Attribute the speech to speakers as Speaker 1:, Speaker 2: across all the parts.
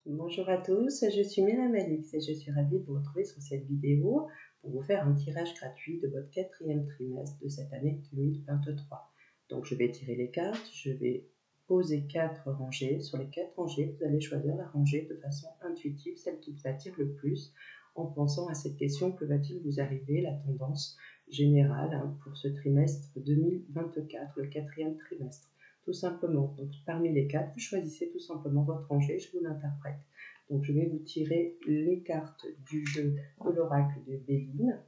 Speaker 1: Bonjour à tous, je suis Myriam Alix et je suis ravie de vous retrouver sur cette vidéo pour vous faire un tirage gratuit de votre quatrième trimestre de cette année 2023. Donc je vais tirer les cartes, je vais poser 4 rangées. Sur les 4 rangées, vous allez choisir la rangée de façon intuitive, celle qui vous attire le plus, en pensant à cette question: que va-t-il vous arriver, la tendance générale pour ce trimestre 2024, le quatrième trimestre. Tout simplement. Donc, parmi les 4, vous choisissez tout simplement votre rangée, je vous l'interprète. Donc, je vais vous tirer les cartes du jeu de l'oracle de Béline.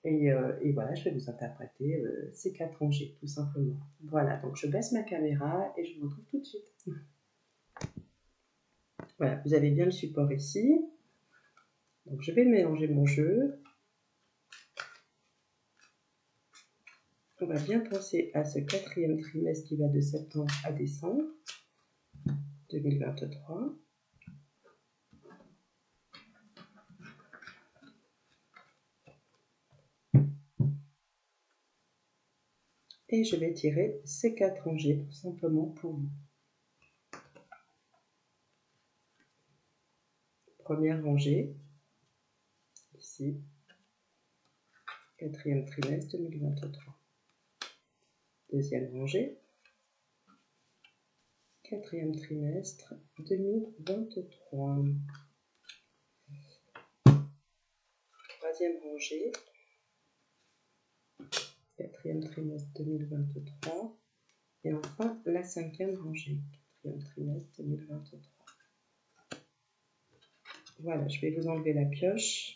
Speaker 1: Et voilà, je vais vous interpréter ces 4 rangées, tout simplement. Voilà, donc je baisse ma caméra et je vous retrouve tout de suite. Voilà, vous avez bien le support ici. Donc, je vais mélanger mon jeu. On va bien penser à ce quatrième trimestre qui va de septembre à décembre 2023. Et je vais tirer ces 4 rangées tout simplement pour vous. Première rangée, ici, quatrième trimestre 2023. Deuxième rangée, quatrième trimestre 2023. Troisième rangée, quatrième trimestre 2023. Et enfin, la cinquième rangée, quatrième trimestre 2023. Voilà, je vais vous enlever la pioche.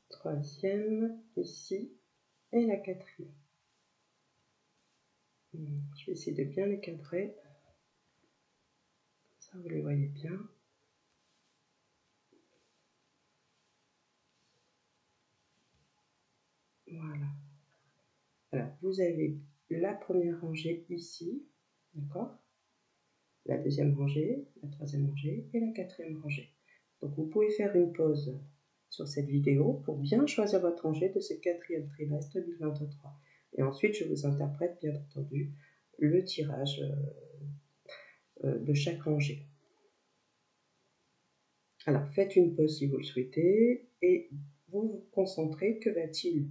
Speaker 1: Troisième, ici, et la quatrième. Je vais essayer de bien les cadrer. Ça, vous les voyez bien. Voilà. Alors, vous avez la première rangée ici, d'accord? La deuxième rangée, la troisième rangée et la quatrième rangée. Donc, vous pouvez faire une pause sur cette vidéo pour bien choisir votre rangée de ce quatrième trimestre 2023. Et ensuite, je vous interprète, bien entendu, le tirage de chaque rangée. Alors, faites une pause si vous le souhaitez et vous vous concentrez. Que va-t-il?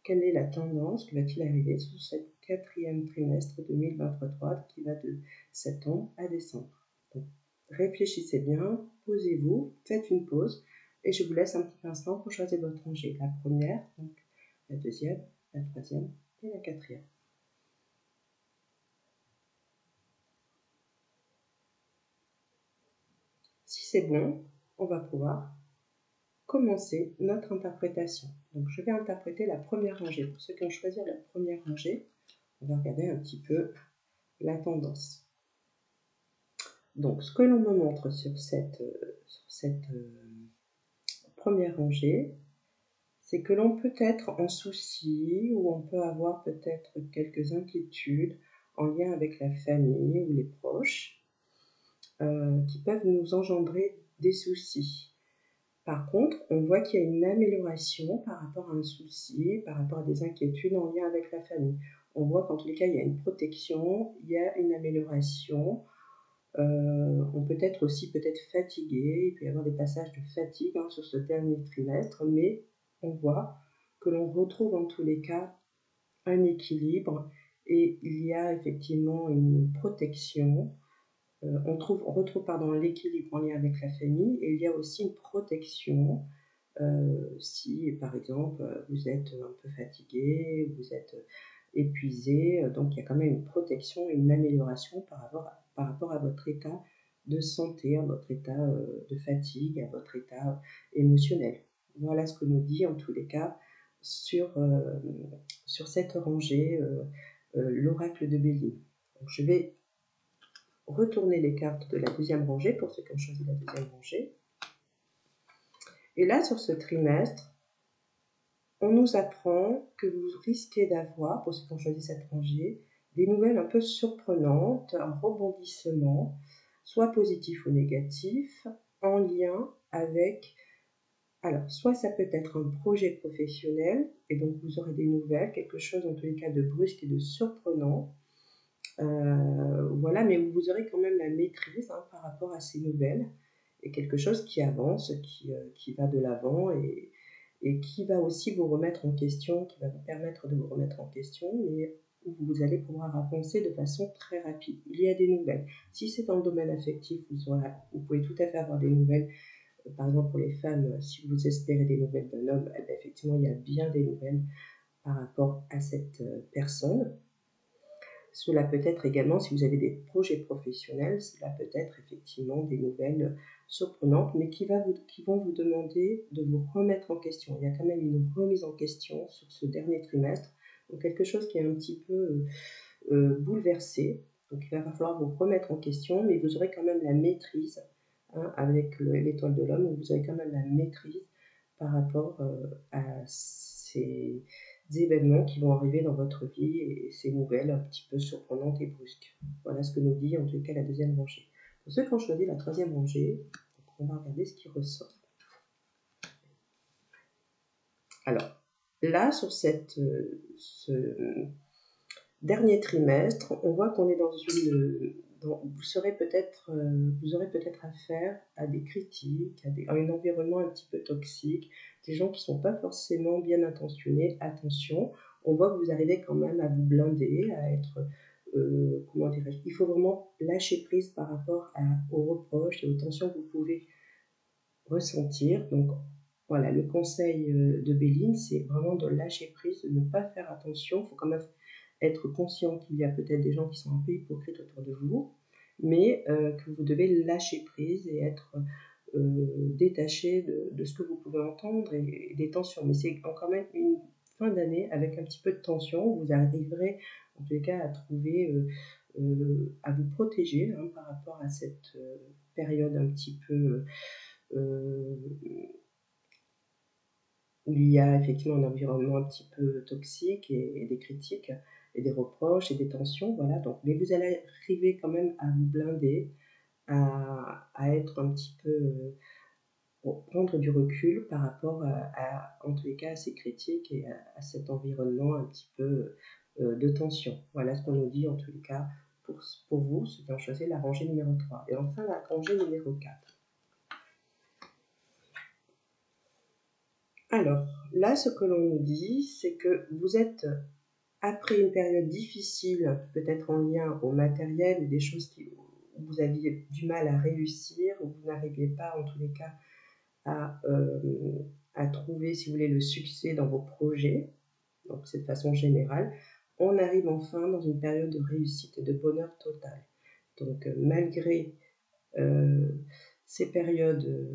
Speaker 1: Quelle est la tendance? Que va-t-il arriver sur ce quatrième trimestre 2023 qui va de septembre à décembre? Donc, réfléchissez bien, posez-vous, faites une pause et je vous laisse un petit instant pour choisir votre rangée. La première, donc la deuxième, la troisième et la quatrième. Si c'est bon, on va pouvoir commencer notre interprétation. Donc je vais interpréter la première rangée. Pour ceux qui ont choisi la première rangée, on va regarder un petit peu la tendance. Donc ce que l'on me montre sur cette première rangée, c'est que l'on peut être en souci ou on peut avoir peut-être quelques inquiétudes en lien avec la famille ou les proches qui peuvent nous engendrer des soucis. Par contre, on voit qu'il y a une amélioration par rapport à un souci, par rapport à des inquiétudes en lien avec la famille. On voit qu'en tous les cas, il y a une protection, il y a une amélioration. On peut être aussi peut-être fatigué, il peut y avoir des passages de fatigue sur ce dernier trimestre, mais on voit que l'on retrouve en tous les cas un équilibre et il y a effectivement une protection. On retrouve l'équilibre en lien avec la famille et il y a aussi une protection si par exemple vous êtes un peu fatigué, vous êtes épuisé, donc il y a quand même une protection et une amélioration par rapport à votre état de santé, à votre état de fatigue, à votre état émotionnel. Voilà ce que nous dit en tous les cas sur cette rangée l'oracle de Béline. Donc je vais retourner les cartes de la deuxième rangée pour ceux qui ont choisi la deuxième rangée. Et là, sur ce trimestre, on nous apprend que vous risquez d'avoir, pour ceux qui ont choisi cette rangée, des nouvelles un peu surprenantes, un rebondissement soit positif ou négatif, en lien avec... Alors, soit ça peut être un projet professionnel, et donc vous aurez des nouvelles, quelque chose en tous les cas de brusque et de surprenant. Voilà, mais vous aurez quand même la maîtrise par rapport à ces nouvelles, et quelque chose qui avance, qui va de l'avant, et qui va aussi vous remettre en question, qui va vous permettre de vous remettre en question, mais où vous allez pouvoir avancer de façon très rapide. Il y a des nouvelles. Si c'est dans le domaine affectif, vous pouvez tout à fait avoir des nouvelles. Par exemple, pour les femmes, si vous espérez des nouvelles d'un homme, effectivement, il y a bien des nouvelles par rapport à cette personne. Cela peut être également, si vous avez des projets professionnels, cela peut être effectivement des nouvelles surprenantes, mais qui vont vous demander de vous remettre en question. Il y a quand même une remise en question sur ce dernier trimestre, donc quelque chose qui est un petit peu bouleversé. Donc il va falloir vous remettre en question, mais vous aurez quand même la maîtrise, avec l'étoile de l'homme, vous avez quand même la maîtrise par rapport à ces événements qui vont arriver dans votre vie et ces nouvelles un petit peu surprenantes et brusques. Voilà ce que nous dit en tout cas la deuxième rangée. Pour ceux qui ont choisi la troisième rangée, on va regarder ce qui ressort. Alors, là, sur ce dernier trimestre, on voit qu'on est vous aurez peut-être affaire à des critiques, à un environnement un petit peu toxique, des gens qui ne sont pas forcément bien intentionnés. Attention, on voit que vous arrivez quand même à vous blinder, à être, comment dirais-je, il faut vraiment lâcher prise par rapport aux reproches et aux tensions que vous pouvez ressentir. Donc voilà, le conseil de Béline, c'est vraiment de lâcher prise, de ne pas faire attention. Il faut quand même être conscient qu'il y a peut-être des gens qui sont un peu hypocrites autour de vous, mais que vous devez lâcher prise et être détaché de ce que vous pouvez entendre et des tensions. Mais c'est quand même une fin d'année avec un petit peu de tension. Vous arriverez en tous les cas à trouver, à vous protéger par rapport à cette période un petit peu où il y a effectivement un environnement un petit peu toxique et des critiques et des reproches et des tensions, voilà. Donc, mais vous allez arriver quand même à vous blinder, à être un petit peu, prendre du recul par rapport en tous les cas, à ces critiques et à cet environnement un petit peu de tension. Voilà ce qu'on nous dit en tous les cas pour vous, ceux qui ont choisi la rangée numéro 3. Et enfin, la rangée numéro 4. Alors, là, ce que l'on nous dit, c'est que vous êtes, après une période difficile, peut-être en lien au matériel ou des choses où vous aviez du mal à réussir, où vous n'arriviez pas, en tous les cas, à trouver, si vous voulez, le succès dans vos projets, donc c'est de façon générale, on arrive enfin dans une période de réussite et de bonheur total. Donc, malgré ces périodes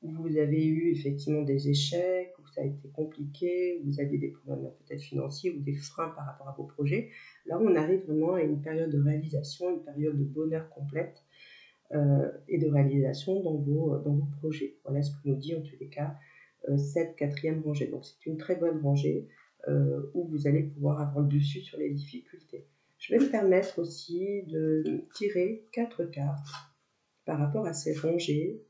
Speaker 1: où vous avez eu effectivement des échecs, où ça a été compliqué, où vous aviez des problèmes peut-être financiers ou des freins par rapport à vos projets, là on arrive vraiment à une période de réalisation, une période de bonheur complète et de réalisation dans vos projets. Voilà ce que nous dit en tous les cas cette quatrième rangée. Donc c'est une très bonne rangée où vous allez pouvoir avoir le dessus sur les difficultés. Je vais me permettre aussi de tirer 4 cartes par rapport à ces rangées.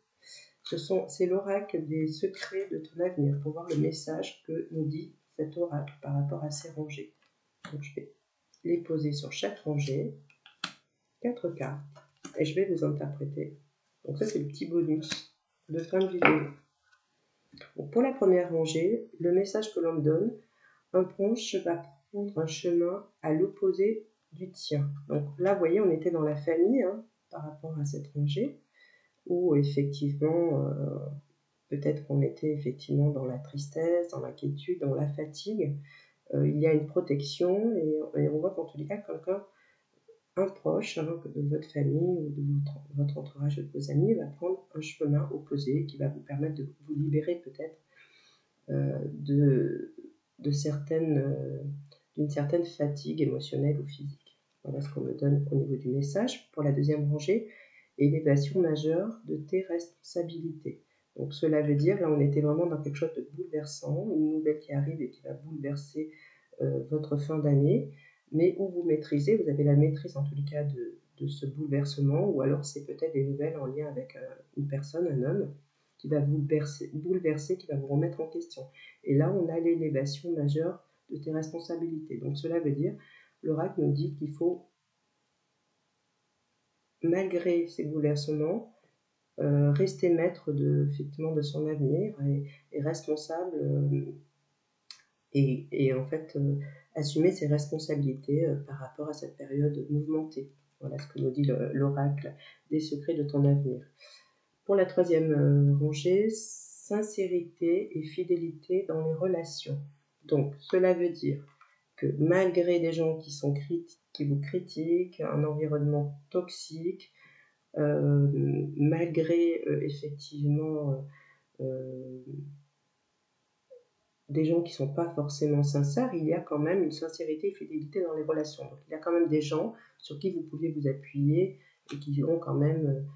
Speaker 1: C'est l'oracle des secrets de ton avenir pour voir le message que nous dit cet oracle par rapport à ces rangées. Donc je vais les poser sur chaque rangée, 4 cartes, et je vais vous interpréter. Donc ça c'est le petit bonus de fin de vidéo. Donc pour la première rangée, le message que l'on me donne, un proche va prendre un chemin à l'opposé du tien. Donc là, vous voyez, on était dans la famille par rapport à cette rangée, où effectivement, peut-être qu'on était effectivement dans la tristesse, dans l'inquiétude, dans la fatigue. Il y a une protection et on voit qu'en tous les cas, quelqu'un, un proche de votre famille ou de votre entourage, de vos amis, va prendre un chemin opposé qui va vous permettre de vous libérer peut-être d'une certaine fatigue émotionnelle ou physique. Voilà ce qu'on me donne au niveau du message. Pour la deuxième rangée, élévation majeure de tes responsabilités. Donc cela veut dire, là on était vraiment dans quelque chose de bouleversant, une nouvelle qui arrive et qui va bouleverser votre fin d'année, mais où vous maîtrisez, vous avez la maîtrise en tous les cas de de ce bouleversement, ou alors c'est peut-être des nouvelles en lien avec une personne, un homme, qui va vous bouleverser, qui va vous remettre en question. Et là, on a l'élévation majeure de tes responsabilités. Donc cela veut dire, l'oracle nous dit qu'il faut, malgré ces bouleversements, rester maître effectivement de son avenir et responsable et en fait assumer ses responsabilités par rapport à cette période mouvementée. Voilà ce que nous dit l'oracle des secrets de ton avenir. Pour la troisième rangée, sincérité et fidélité dans les relations. Donc cela veut dire que malgré des gens qui vous critiquent, un environnement toxique, malgré effectivement des gens qui ne sont pas forcément sincères, il y a quand même une sincérité et fidélité dans les relations. Donc il y a quand même des gens sur qui vous pouvez vous appuyer et qui ont quand même,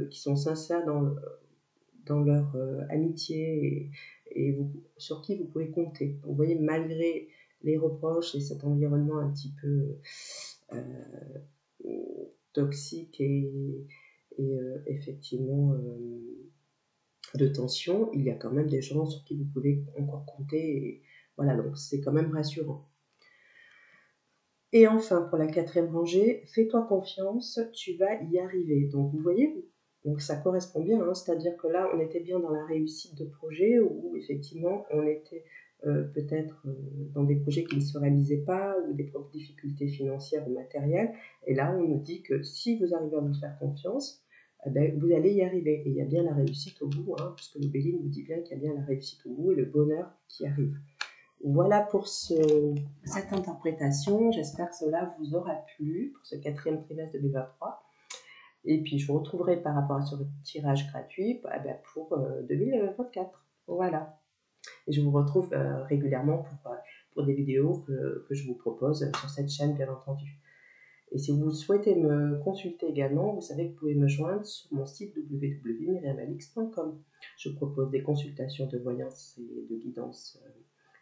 Speaker 1: qui sont sincères dans leur amitié et sur qui vous pouvez compter. Donc, vous voyez, malgré les reproches et cet environnement un petit peu toxique et effectivement de tension, il y a quand même des gens sur qui vous pouvez encore compter. Et voilà, donc c'est quand même rassurant. Et enfin, pour la quatrième rangée, fais-toi confiance, tu vas y arriver. Donc vous voyez, donc ça correspond bien, hein, c'est-à-dire que là, on était bien dans la réussite de projet où effectivement, on était peut-être dans des projets qui ne se réalisaient pas ou des difficultés financières ou matérielles. Et là, on nous dit que si vous arrivez à vous faire confiance, eh ben, vous allez y arriver. Et il y a bien la réussite au bout, hein, puisque le Bélier nous dit bien qu'il y a bien la réussite au bout et le bonheur qui arrive. Voilà pour cette interprétation. J'espère que cela vous aura plu pour ce quatrième trimestre 2023. Et puis, je vous retrouverai par rapport à ce tirage gratuit pour 2024. Voilà. Et je vous retrouve régulièrement pour des vidéos que je vous propose sur cette chaîne, bien entendu. Et si vous souhaitez me consulter également, vous savez que vous pouvez me joindre sur mon site www.myriamalix.com. Je propose des consultations de voyance et de guidance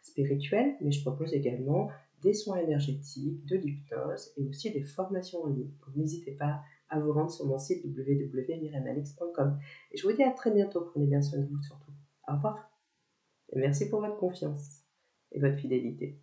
Speaker 1: spirituelle, mais je propose également des soins énergétiques, de l'hypnose et aussi des formations en ligne. Donc n'hésitez pas à vous rendre sur mon site www.myriamalix.com. Et je vous dis à très bientôt. Prenez bien soin de vous surtout. Au revoir. Et merci pour votre confiance et votre fidélité.